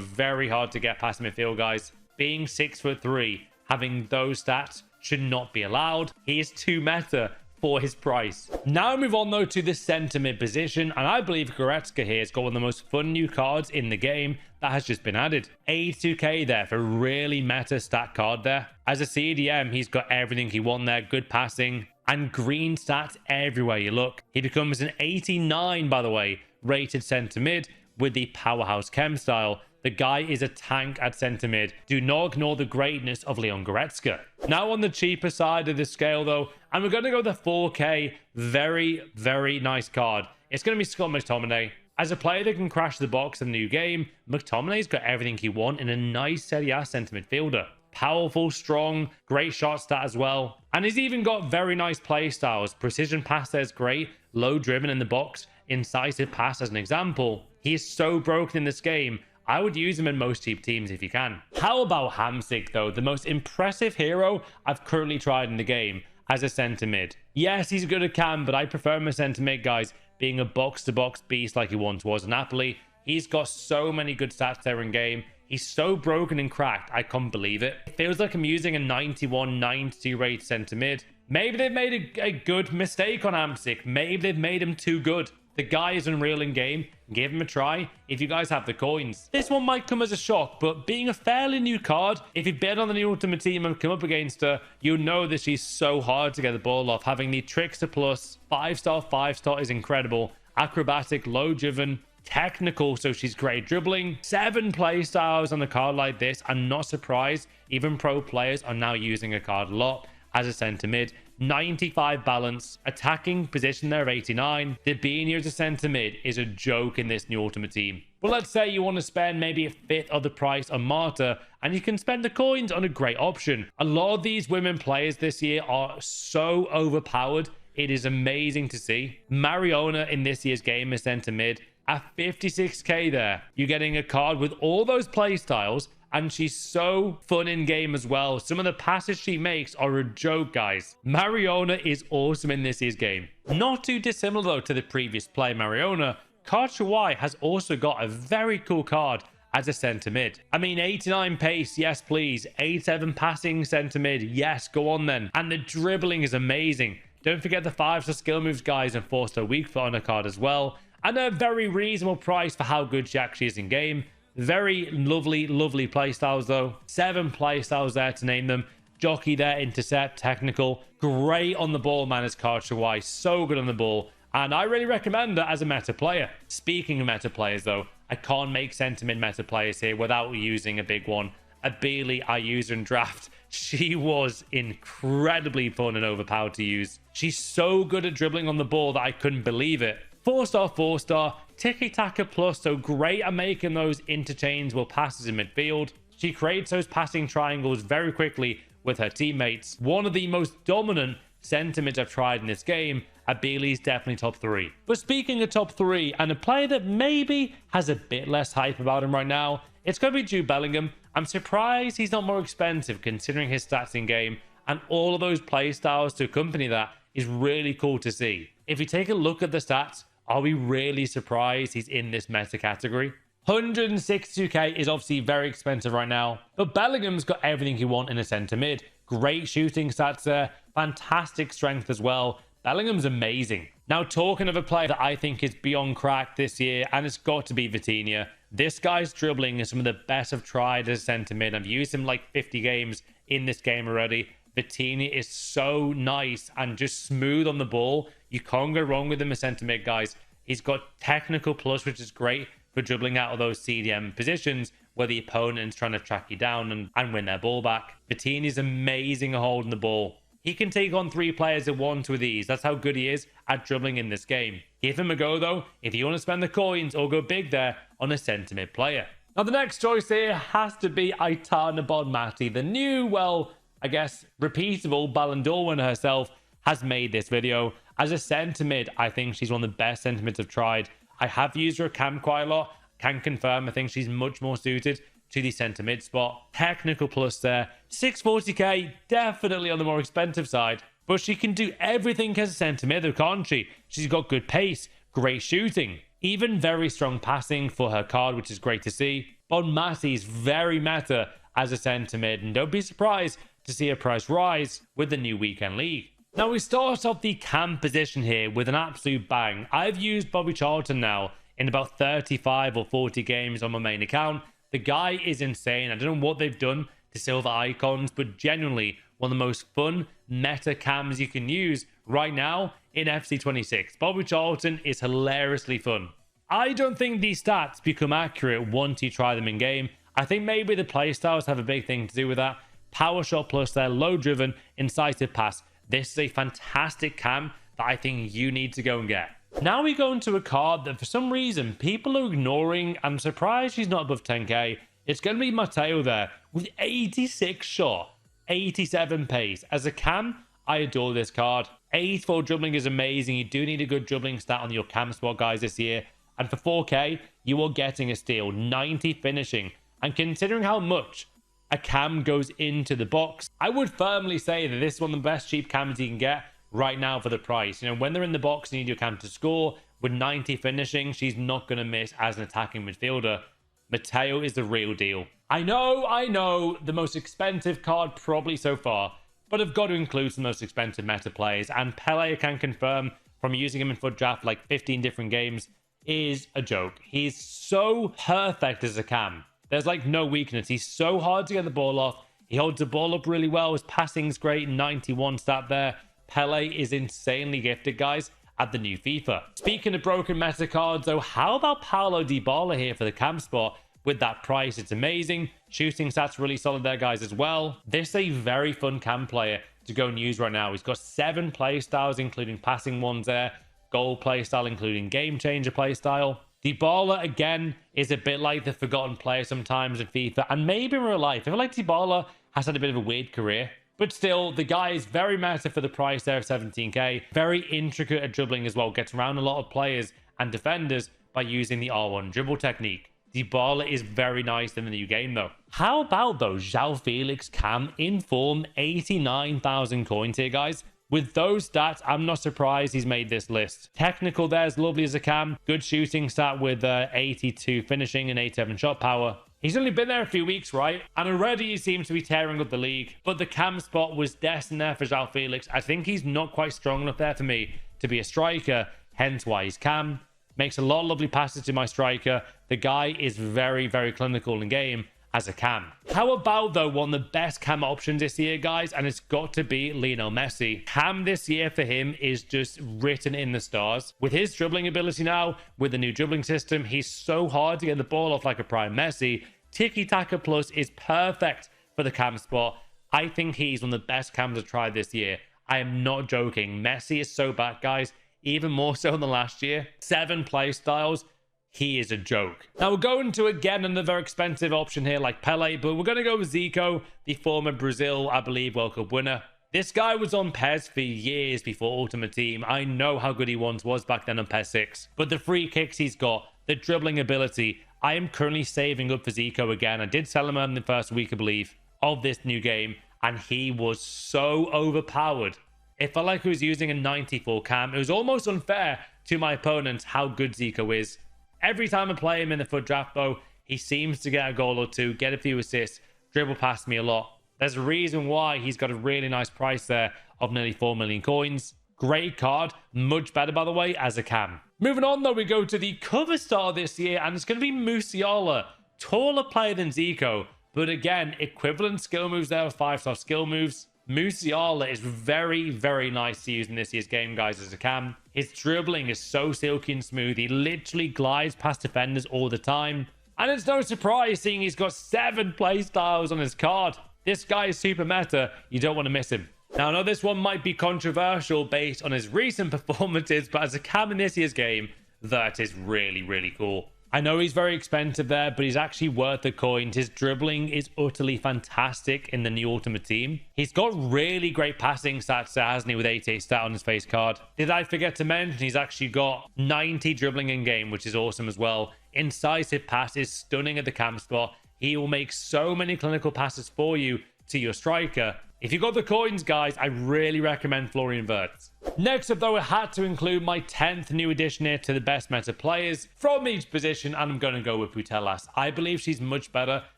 Very hard to get past midfield, guys. Being 6'3", having those stats should not be allowed. He is too meta for his price. Now move on though to the center mid position, and I believe Goretzka here has got one of the most fun new cards in the game that has just been added. 82k there for really meta stat card there. As a CDM, he's got everything he wants there. Good passing and green stats everywhere you look. He becomes an 89, by the way, rated center mid with the powerhouse chem style. The guy is a tank at center mid. Do not ignore the greatness of Leon Goretzka. Now on the cheaper side of the scale though, and we're going to go the 4k, very, very nice card. It's going to be Scott McTominay. As a player that can crash the box in the new game, McTominay's got everything he wants in a nice Serie A center midfielder. Powerful, strong, great shot stat as well. And he's even got very nice play styles. Precision pass there's great, low driven in the box, incisive pass as an example. He is so broken in this game. I would use him in most cheap teams if you can. How about Hamsik though? The most impressive hero I've currently tried in the game as a center mid. Yes, he's good at cam, but I prefer him as center mid, guys, being a box-to-box beast like he once was in Napoli. He's got so many good stats there in game. He's so broken and cracked, I can't believe it. It feels like I'm using a 91, 92 rate center mid. Maybe they've made a good mistake on Hamsik. Maybe they've made him too good. The guy is unreal in game. Give him a try if you guys have the coins. This one might come as a shock, but being a fairly new card, if you've been on the new Ultimate Team and come up against her, you know that she's so hard to get the ball off. Having the Trickster Plus, 5-star is incredible. Acrobatic, low driven, technical, so she's great dribbling. 7 play styles on a card like this. I'm not surprised. Even pro players are now using a card a lot as a center mid. 95 balance, attacking position there 89. The being here as a center mid is a joke in this new Ultimate Team. But let's say you want to spend maybe a fifth of the price on Marta, and you can spend the coins on a great option. A lot of these women players this year are so overpowered. It is amazing to see. Mariona in this year's game is center mid at 56k there. You're getting a card with all those play styles, and she's so fun in game as well. Some of the passes she makes are a joke, guys. Mariona is awesome in this year's game. Not too dissimilar though to the previous play Mariona, Karchawai has also got a very cool card as a center mid. I mean, 89 pace, yes please. 87 passing center mid, yes, go on then. And the dribbling is amazing. Don't forget the 5-star skill moves, guys, and 4-star weak foot on her card as well. And a very reasonable price for how good she actually is in game. Very lovely, lovely playstyles though. 7 playstyles there to name them. Jockey there, intercept, technical. Great on the ball, man, as Karchawai. So good on the ball. And I really recommend her as a meta player. Speaking of meta players though, I can't make sentiment meta players here without using a big one. A Bailey I use in draft. She was incredibly fun and overpowered to use. She's so good at dribbling on the ball that I couldn't believe it. 4-star, tiki-taka plus, so great at making those interchangeable passes in midfield. She creates those passing triangles very quickly with her teammates. One of the most dominant sentiments I've tried in this game. Abili's definitely top 3. But speaking of top 3, and a player that maybe has a bit less hype about him right now, it's going to be Jude Bellingham. I'm surprised he's not more expensive considering his stats in game, and all of those play styles to accompany that is really cool to see. If you take a look at the stats, are we really surprised he's in this meta category? 162k is obviously very expensive right now, but Bellingham's got everything you want in a center mid. Great shooting stats there, fantastic strength as well, Bellingham's amazing. Now, talking of a player that I think is beyond crack this year, and it's got to be Vitinha. This guy's dribbling is some of the best I've tried as a centre mid. I've used him like 50 games in this game already. Vitinha is so nice and just smooth on the ball. You can't go wrong with him as centre mid, guys. He's got technical plus, which is great for dribbling out of those CDM positions where the opponent's trying to track you down and win their ball back. Vitinha is amazing at holding the ball. He can take on 3 players at once with ease. That's how good he is at dribbling in this game. Give him a go, though, if you want to spend the coins or go big there on a centre mid player. Now, the next choice here has to be Aitana Bonmati. The new, well, I guess, repeatable Ballon d'Or winner herself has made this video. As a centre mid, I think she's one of the best centre mids I've tried. I have used her at cam quite a lot. Can confirm I think she's much more suited to the centre mid spot. Technical plus there. 640k, definitely on the more expensive side. But she can do everything as a centre mid, though, can't she? She's got good pace, great shooting, even very strong passing for her card, which is great to see. Bonmati is very meta as a centre mid, and don't be surprised to see her price rise with the new weekend league. Now, we start off the cam position here with an absolute bang. I've used Bobby Charlton now in about 35 or 40 games on my main account. The guy is insane. I don't know what they've done to silver icons, but genuinely one of the most fun meta cams you can use right now in FC26. Bobby Charlton is hilariously fun. I don't think these stats become accurate once you try them in game. I think maybe the playstyles have a big thing to do with that. Power shot plus their low driven, incisive pass. This is a fantastic cam that I think you need to go and get. Now we go into a card that for some reason people are ignoring. I'm surprised she's not above 10k. It's going to be Matteo there with 86 shot, 87 pace. As a cam, I adore this card. 84 dribbling is amazing. You do need a good dribbling stat on your cam spot, guys, this year. And for 4k, you are getting a steal, 90 finishing. And considering how much a cam goes into the box, I would firmly say that this is one of the best cheap cams you can get right now for the price. You know, when they're in the box, you need your cam to score. With 90 finishing, she's not going to miss as an attacking midfielder. Matteo is the real deal. I know, the most expensive card probably so far, but I've got to include some most expensive meta players, and Pele, can confirm from using him in FUT Draft like 15 different games, is a joke. He's so perfect as a cam. There's like no weakness. He's so hard to get the ball off. He holds the ball up really well. His passing's great, 91 stat there. Pele is insanely gifted, guys, at the new FIFA. Speaking of broken meta cards, though, how about Paulo Dybala here for the cam spot? With that price, it's amazing. Shooting stats really solid there, guys, as well. This is a very fun cam player to go and use right now. He's got 7 play styles, including passing ones there. Goal play style, including game changer play style. Dybala, again, is a bit like the forgotten player sometimes in FIFA, and maybe in real life. I feel like Dybala has had a bit of a weird career. But still, the guy is very massive for the price there of 17k. Very intricate at dribbling as well. Gets around a lot of players and defenders by using the R1 dribble technique. Dybala is very nice in the new game, though. How about, though, João Felix cam in form, 89,000 coins here, guys. With those stats, I'm not surprised he's made this list. Technical there is lovely as a cam. Good shooting stat with 82 finishing and 87 shot power. He's only been there a few weeks, right? And already he seems to be tearing up the league. But the cam spot was destined there for João Felix. I think he's not quite strong enough there for me to be a striker. Hence why he's cam. Makes a lot of lovely passes to my striker. The guy is very, very clinical in game as a cam. How about, though, one of the best cam options this year, guys? And it's got to be Lionel Messi. Cam this year for him is just written in the stars. With his dribbling ability now, with the new dribbling system, he's so hard to get the ball off like a prime Messi. Tiki-Taka Plus is perfect for the cam spot. I think he's one of the best cams I've tried this year. I am not joking. Messi is so bad, guys. Even more so than last year. 7 play styles. He is a joke. Now we're going to, again, another expensive option here like Pele, but we're going to go with Zico, the former Brazil, I believe, World Cup winner. This guy was on PES for years before Ultimate Team. I know how good he once was back then on PES 6. But the free kicks he's got, the dribbling ability, I am currently saving up for Zico again. I did sell him in the first week, I believe, of this new game, and he was so overpowered. It felt like he was using a 94 cam. It was almost unfair to my opponents how good Zico is. Every time I play him in the FUT Draft, though, he seems to get a goal or two, get a few assists, dribble past me a lot. There's a reason why he's got a really nice price there of nearly 4 million coins. Great card. Much better, by the way, as a cam. Moving on, though, we go to the cover star this year, and it's going to be Musiala. Taller player than Zico, but again, equivalent skill moves there with 5-star skill moves. Musiala is very, very nice to use in this year's game, guys, as a cam. His dribbling is so silky and smooth. He literally glides past defenders all the time. And it's no surprise seeing he's got 7 playstyles on his card. This guy is super meta. You don't want to miss him. Now, I know this one might be controversial based on his recent performances, but as a cam in this year's game, that is really, really cool. I know he's very expensive there, but he's actually worth the coins. His dribbling is utterly fantastic in the new Ultimate Team. He's got really great passing stats there, hasn't he, with 88 stat on his face card. Did I forget to mention he's actually got 90 dribbling in game, which is awesome as well. Incisive pass is stunning at the cam spot. He will make so many clinical passes for you to your striker. If you got the coins, guys, I really recommend Florian Wirtz. Next up, though, I had to include my 10th new addition here to the best meta players from each position, and I'm going to go with Putellas. I believe she's much better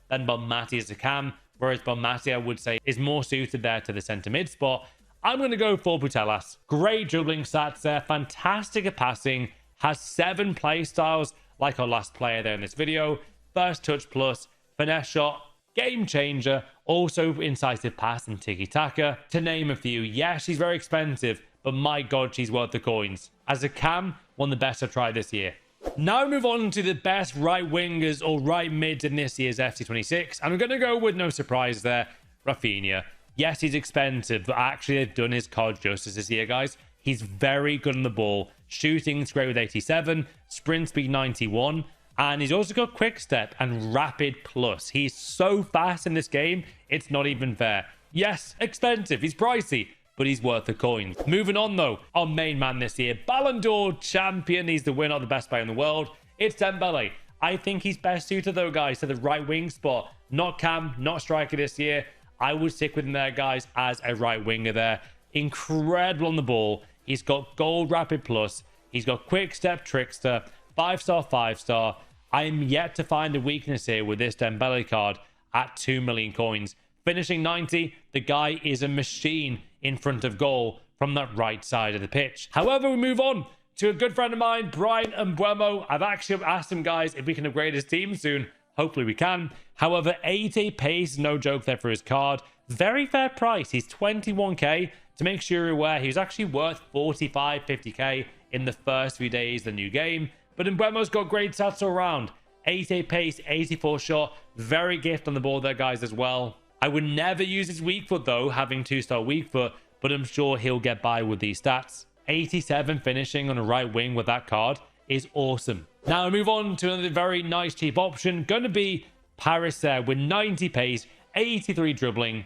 than Bonmati as a cam, whereas Bonmati, I would say, is more suited there to the centre mid spot. I'm going to go for Putellas. Great dribbling stats there, fantastic at passing, has 7 play styles like our last player there in this video. First touch plus, finesse shot, game changer, also incisive pass and tiki-taka, to name a few. Yeah, she's very expensive, but my god, she's worth the coins. As a cam, one of the best I've tried this year. Now we move on to the best right wingers or right mids in this year's FC26, and I'm going to go with no surprise there, Rafinha. Yes, he's expensive, but actually they've done his card justice this year, guys. He's very good on the ball. Shooting's great with 87, sprint speed 91, and he's also got quick step and rapid plus. He's so fast in this game, it's not even fair. Yes, expensive, he's pricey, but he's worth the coins. Moving on, though, our main man this year, Ballon d'Or champion. He's the winner of the best player in the world. It's Dembele. I think he's best suited, though, guys, to the right wing spot. Not cam, not striker this year. I would stick with him there, guys, as a right winger there. Incredible on the ball. He's got gold rapid plus. He's got quick step trickster, 5-star, 5-star. I'm yet to find a weakness here with this Dembele card at 2 million coins. Finishing 90, the guy is a machine in front of goal from that right side of the pitch. However, we move on to a good friend of mine, Brian Mbeumo. I've actually asked him, guys, if we can upgrade his team soon. Hopefully we can. However, 80 pace, no joke there for his card. Very fair price. He's 21k. To make sure you're aware, he was actually worth 45, 50k in the first few days of the new game. But Mbeumo's got great stats all around. 88 pace, 84 shot. Very gift on the board there, guys, as well. I would never use his weak foot, though, having 2-star weak foot, but I'm sure he'll get by with these stats. 87 finishing on a right wing with that card is awesome. Now, we move on to another very nice cheap option. Going to be Paris there with 90 pace, 83 dribbling.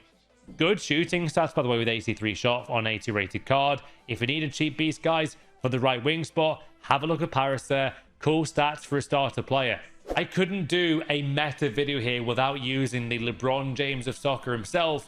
Good shooting stats, by the way, with 83 shot on 80 rated card. If you need a cheap beast, guys, for the right wing spot, have a look at Paris there. Cool stats for a starter player. I couldn't do a meta video here without using the LeBron James of soccer himself,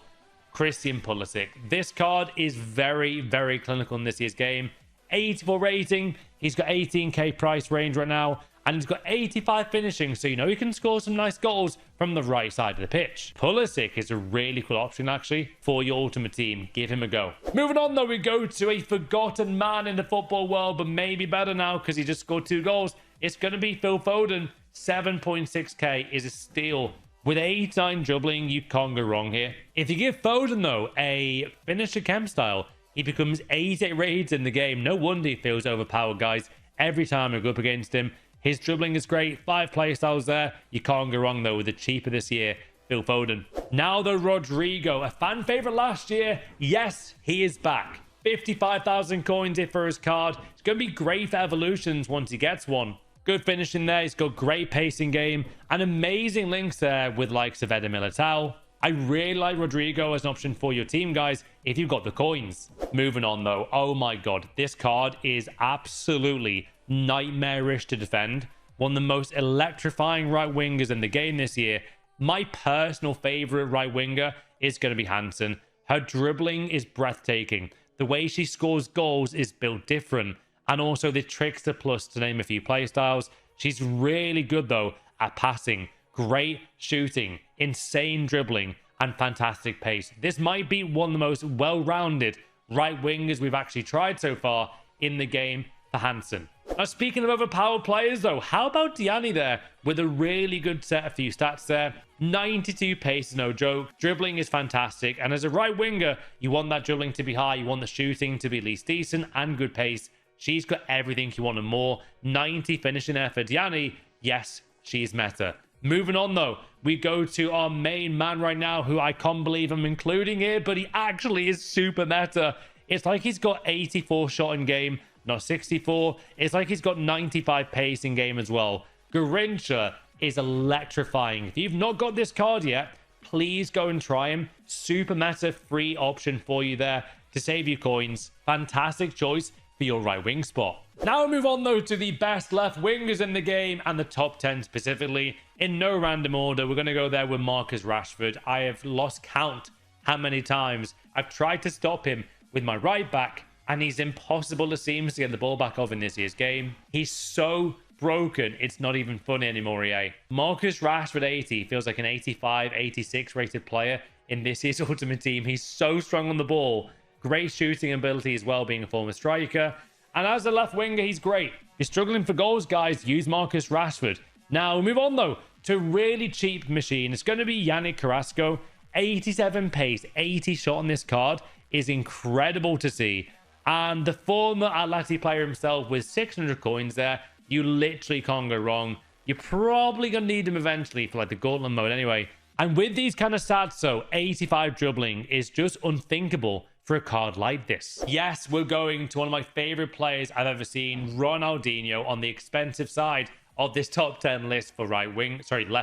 Christian Pulisic. This card is very, very clinical in this year's game. 84 rating. He's got 18k price range right now. And he's got 85 finishing, so you know he can score some nice goals from the right side of the pitch. Pulisic is a really cool option, actually, for your ultimate team. Give him a go. Moving on, though, we go to a forgotten man in the football world, but maybe better now because he just scored 2 goals. It's going to be Phil Foden. 7.6k is a steal. With 89 dribbling, you can't go wrong here. If you give Foden, though, a finisher chem style, he becomes 88 rated in the game. No wonder he feels overpowered, guys. Every time I go up against him, his dribbling is great. 5 playstyles there. You can't go wrong, though, with the cheaper this year, Phil Foden. Now, though, Rodrigo, a fan favorite last year. Yes, he is back. 55,000 coins here for his card. It's going to be great for evolutions once he gets one. Good finishing there. He's got great pacing game and amazing links there with likes of Eder Militao. I really like Rodrigo as an option for your team, guys, if you've got the coins. Moving on, though. Oh, my God. This card is absolutely nightmarish to defend. One of the most electrifying right wingers in the game this year. My personal favorite right winger is going to be Hansen. Her dribbling is breathtaking. The way she scores goals is built different. And also the trickster plus, to name a few playstyles. She's really good, though, at passing. Great shooting, insane dribbling, and fantastic pace. This might be one of the most well-rounded right wingers we've actually tried so far in the game for Hansen. Now, speaking of overpowered players, though, how about Diani there with a really good set of few stats there? 92 pace is no joke. Dribbling is fantastic. And as a right winger, you want that dribbling to be high. You want the shooting to be at least decent and good pace. She's got everything you want and more. 90 finishing there for Diani. Yes, she's meta. Moving on, though, we go to our main man right now, who I can't believe I'm including here, but he actually is super meta. It's like he's got 84 shot in game, not 64. It's like he's got 95 pace in game as well. Garincha is electrifying. If you've not got this card yet, please go and try him. Super meta free option for you there to save you coins. Fantastic choice for your right wing spot. Now we move on, though, to the best left wingers in the game and the top 10 specifically. In no random order, we're going to go there with Marcus Rashford. I have lost count how many times I've tried to stop him with my right back, and he's impossible to seems to get the ball back off in this year's game. He's so broken, it's not even funny anymore, EA. Marcus Rashford 80 feels like an 85, 86 rated player in this year's Ultimate Team. He's so strong on the ball. Great shooting ability as well, being a former striker. And as a left winger, he's great. If you're struggling for goals, guys, use Marcus Rashford. Now, we move on, though, to a really cheap machine. It's going to be Yannick Carrasco. 87 pace, 80 shot on this card is incredible to see. And the former Atleti player himself with 600 coins there, you literally can't go wrong. You're probably going to need him eventually for like the Gauntlet mode anyway. And with these kind of stats, so 85 dribbling is just unthinkable for a card like this. Yes, we're going to one of my favorite players I've ever seen, Ronaldinho, on the expensive side of this top 10 list for left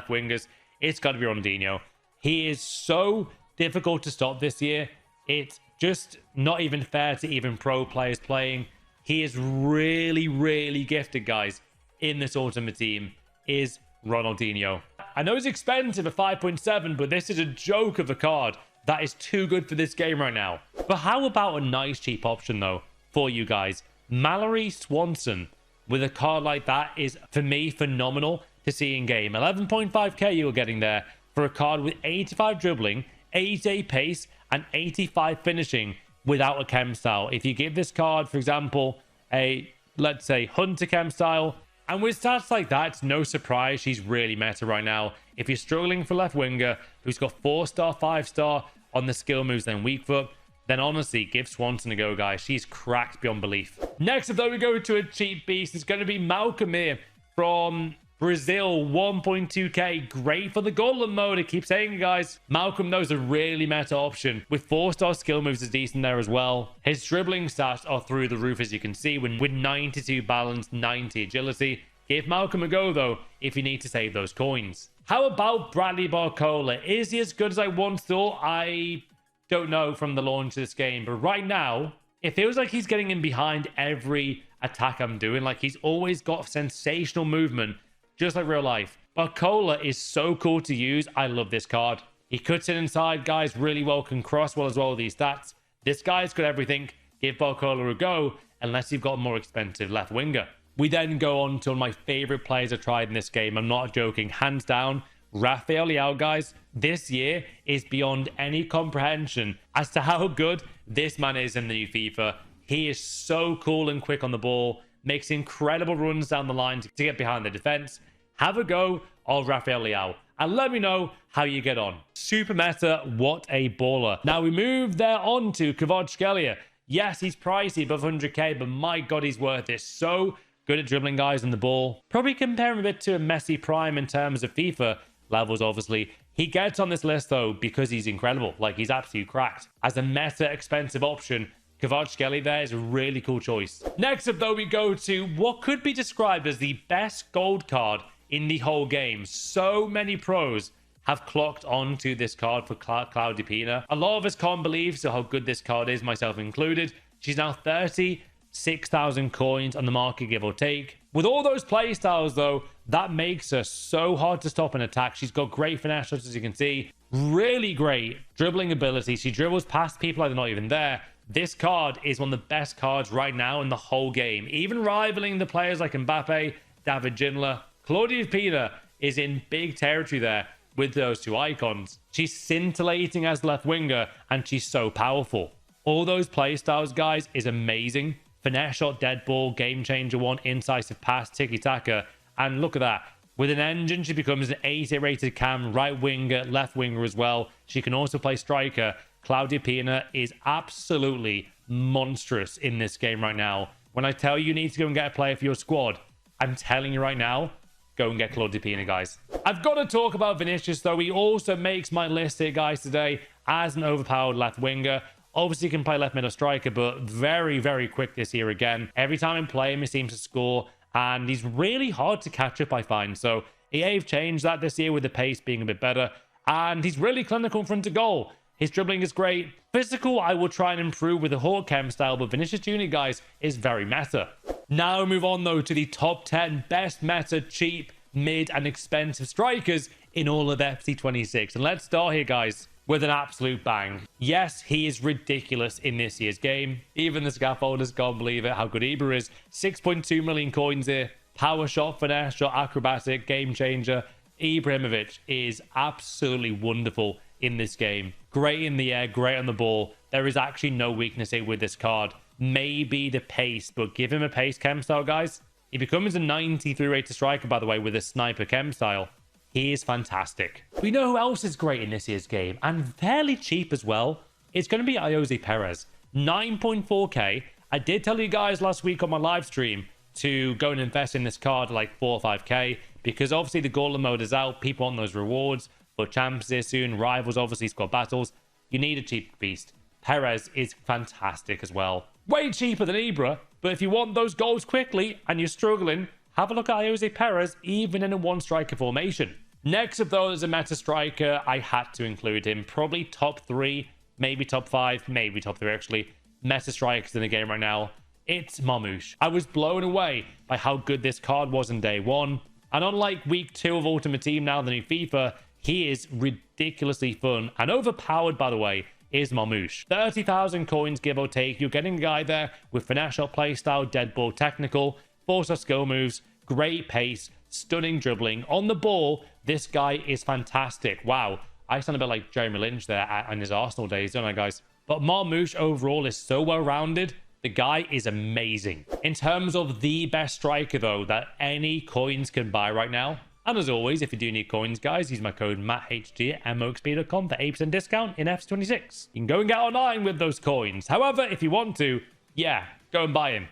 wingers. It's got to be Ronaldinho. He is so difficult to stop this year. It's just not even fair to even pro players playing. He is really, really gifted, guys, in this Ultimate Team, is Ronaldinho. I know it's expensive at 5.7, but this is a joke of a card. That is too good for this game right now. But how about a nice cheap option, though, for you guys? Mallory Swanson with a card like that is, for me, phenomenal to see in game. 11.5k you're getting there for a card with 85 dribbling, 88 pace, and 85 finishing without a chem style. If you give this card, for example, a, let's say, Hunter chem style, and with stats like that, it's no surprise she's really meta right now. If you're struggling for left winger who's got 4-star, 5-star on the skill moves and weak foot, then honestly, give Swanson a go, guys. She's cracked beyond belief. Next up, though, we go to a cheap beast. It's going to be Malcolm here from Brazil, 1.2k. Great for the Gauntlet mode. I keep saying it, guys. Malcolm, though, is a really meta option. With 4-star skill moves is decent there as well. His dribbling stats are through the roof, as you can see, with 92 balance, 90 agility. Give Malcolm a go, though, if you need to save those coins. How about Bradley Barcola? Is he as good as I once thought? I don't know from the launch of this game, but right now, it feels like he's getting in behind every attack I'm doing. Like, he's always got sensational movement, just like real life. Barcola is so cool to use. I love this card. He cuts it inside, guys, really well, can cross well as well with these stats. This guy's got everything. Give Barcola a go, unless you've got a more expensive left winger. We then go on to one of my favorite players I've tried in this game. I'm not joking. Hands down, Rafael Leao, guys. This year is beyond any comprehension as to how good this man is in the new FIFA. He is so cool and quick on the ball. Makes incredible runs down the line to get behind the defense. Have a go of Rafael Leao and let me know how you get on. Super meta, what a baller. Now we move there on to Kvaratskhelia. Yes, he's pricey, above 100k, but my God, he's worth it. So good at dribbling, guys, on the ball. Probably compare him a bit to a Messi Prime in terms of FIFA levels, obviously. He gets on this list, though, because he's incredible. Like, he's absolutely cracked. As a meta expensive option, Kvaratskhelia there is a really cool choice. Next up, though, we go to what could be described as the best gold card in the whole game. So many pros have clocked onto this card for Claudia Pina. A lot of us can't believe how good this card is, myself included. She's now 36,000 coins on the market, give or take. With all those play styles, though, that makes her so hard to stop an attack. She's got great finesse shots, as you can see. Really great dribbling ability. She dribbles past people like they're not even there. This card is one of the best cards right now in the whole game. Even rivaling the players like Mbappe, David Ginola. Claudia Pina is in big territory there with those two icons. She's scintillating as left winger, and she's so powerful. All those play styles, guys, is amazing. Finesse shot, dead ball, game changer one, incisive pass, tiki-taka. And look at that. With an engine, she becomes an 80 rated cam, right winger, left winger as well. She can also play striker. Claudia Pina is absolutely monstrous in this game right now. When I tell you need to go and get a player for your squad, I'm telling you right now, go and get Claudia Pina, guys. I've got to talk about Vinicius, though. He also makes my list here, guys, today as an overpowered left winger. Obviously, he can play left middle striker, but very, very quick this year again. Every time I play him, he seems to score, and he's really hard to catch up, I find. So EA have changed that this year with the pace being a bit better, and he's really clinical in front of goal. His dribbling is great. Physical, I will try and improve with the Hawk Chem style, but Vinicius Jr., guys, is very meta. Now move on, though, to the top 10 best meta, cheap, mid, and expensive strikers in all of FC26. And let's start here, guys, with an absolute bang. Yes, he is ridiculous in this year's game. Even the scaffolders can't believe it, how good Ibra is. 6.2 million coins here. Power shot, finesse shot, acrobatic, game changer. Ibrahimovic is absolutely wonderful in this game. Great in the air, great on the ball. There is actually no weakness here with this card. Maybe the pace, but give him a pace chem style, guys. He becomes a 93 rated striker, by the way, with a sniper chem style. He is fantastic. We know who else is great in this year's game, and fairly cheap as well. It's going to be Jose Perez. 9.4k. I did tell you guys last week on my live stream to go and invest in this card like 4 or 5k, because obviously the Gauntlet mode is out. People want those rewards. But champs here soon, rivals, obviously squad battles. You need a cheap beast. Perez is fantastic as well. Way cheaper than Ibra, but if you want those goals quickly and you're struggling, have a look at Jose Perez, even in a one-striker formation. Next up, though, as a meta striker, I had to include him. Probably top 3, maybe top 5, maybe top 3 actually. Meta strikers in the game right now. It's Marmoush. I was blown away by how good this card was in day 1. And unlike week 2 of Ultimate Team now, the new FIFA, he is ridiculously fun and overpowered, by the way, is Marmoush. 30,000 coins, give or take. You're getting a guy there with finesse shot playstyle, dead ball technical, 4-star skill moves, great pace, stunning dribbling. On the ball, this guy is fantastic. Wow. I sound a bit like Jeremy Lynch there in his Arsenal days, don't I, guys? But Marmoush overall is so well-rounded. The guy is amazing. In terms of the best striker, though, that any coins can buy right now, and as always, if you do need coins, guys, use my code MATTHG at moxp.com for 8% discount in FC26. You can go and get R9 with those coins. However, if you want to, yeah, go and buy him.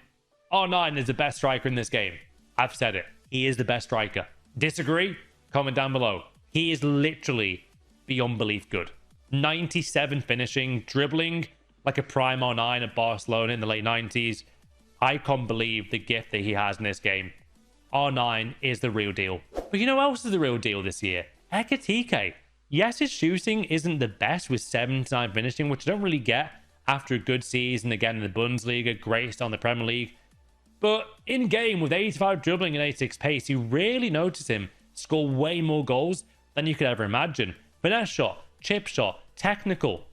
R9 is the best striker in this game. I've said it. He is the best striker. Disagree? Comment down below. He is literally beyond belief good. 97 finishing, dribbling like a prime R9 at Barcelona in the late 90s. I can't believe the gift that he has in this game. R9 is the real deal. But you know who else is the real deal this year? Ekitike. Yes, his shooting isn't the best with 79 finishing, which I don't really get after a good season again in the Bundesliga, graced on the Premier League. But in game with 85 dribbling and 86 pace, you really notice him score way more goals than you could ever imagine. Finesse shot, chip shot, technical.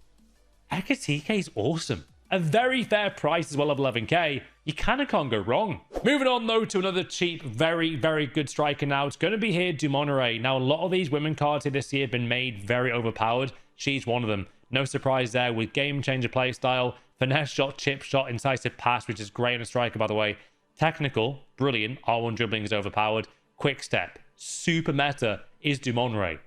Ekitike is awesome. A very fair price as well of 11k. You kind of can't go wrong. Moving on, though, to another cheap, very, very good striker now. It's going to be here, Dumonere. Now, a lot of these women cards here this year have been made very overpowered. She's one of them. No surprise there with game changer play style, finesse shot, chip shot, incisive pass, which is great on a striker, by the way. Technical, brilliant. R1 dribbling is overpowered. Quick step, super meta is Dumonere.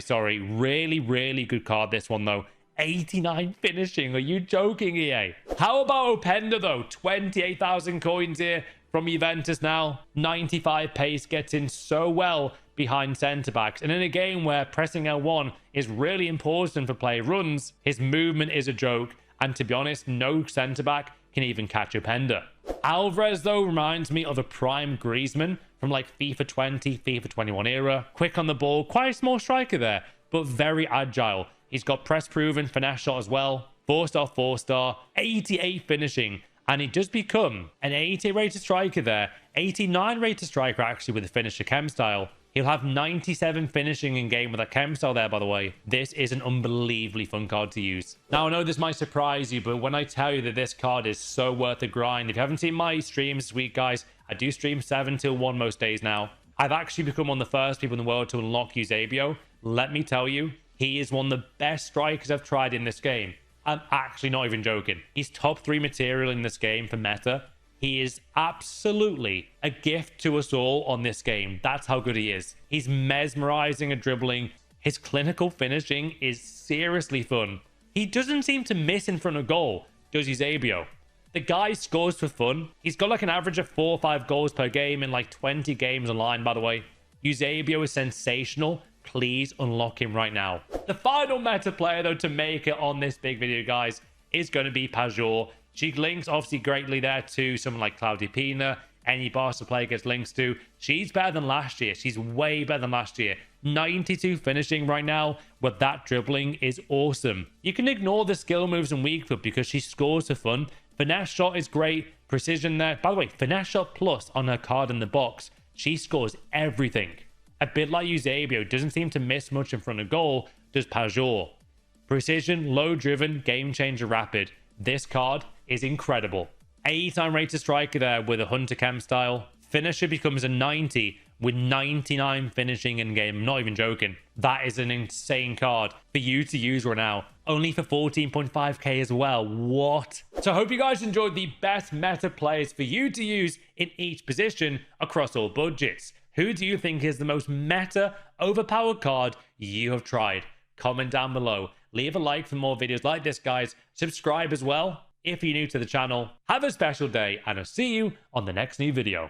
Sorry. Really, really good card, this one, though. 89 finishing. Are you joking, EA? How about Openda, though? 28,000 coins here from Juventus now. 95 pace, gets in so well behind centre-backs. And in a game where pressing L1 is really important for play runs, his movement is a joke. And to be honest, no centre-back can even catch Openda. Alvarez, though, reminds me of a prime Griezmann from like FIFA 20, FIFA 21 era. Quick on the ball, quite a small striker there, but very agile. He's got press proven, finesse shot as well. 4-star, 88 finishing. And he does become an 80 rated striker there. 89 rated striker actually with the finisher chem style. He'll have 97 finishing in game with that chem style there, by the way. This is an unbelievably fun card to use. Now, I know this might surprise you, but when I tell you that this card is so worth the grind, if you haven't seen my streams this week, guys, I do stream 7 till 1 most days now. I've actually become one of the first people in the world to unlock Eusebio. Let me tell you, he is one of the best strikers I've tried in this game. I'm actually not even joking. He's top 3 material in this game for meta. He is absolutely a gift to us all on this game. That's how good he is. He's mesmerizing at dribbling. His clinical finishing is seriously fun. He doesn't seem to miss in front of goal, does Eusebio? The guy scores for fun. He's got like an average of 4 or 5 goals per game in like 20 games online, by the way. Eusebio is sensational. Please unlock him right now. The final meta player, though, to make it on this big video, guys, is going to be Pajor. She links obviously greatly there to someone like Claudia Pina. Any Barca player gets links to. She's better than last year. She's way better than last year. 92 finishing right now with that dribbling is awesome. You can ignore the skill moves and weak foot because she scores for fun. Finesse shot is great. Precision there. By the way, finesse shot plus on her card in the box. She scores everything. A bit like Eusebio, doesn't seem to miss much in front of goal, does Pajor. Precision, low driven, game changer rapid. This card is incredible. 80-time rated striker there with a Hunter Chem style. Finisher becomes a 90 with 99 finishing in game. I'm not even joking. That is an insane card for you to use right now. Only for 14.5k as well. What? So I hope you guys enjoyed the best meta players for you to use in each position across all budgets. Who do you think is the most meta overpowered card you have tried? Comment down below. Leave a like for more videos like this, guys. Subscribe as well if you're new to the channel. Have a special day, and I'll see you on the next new video.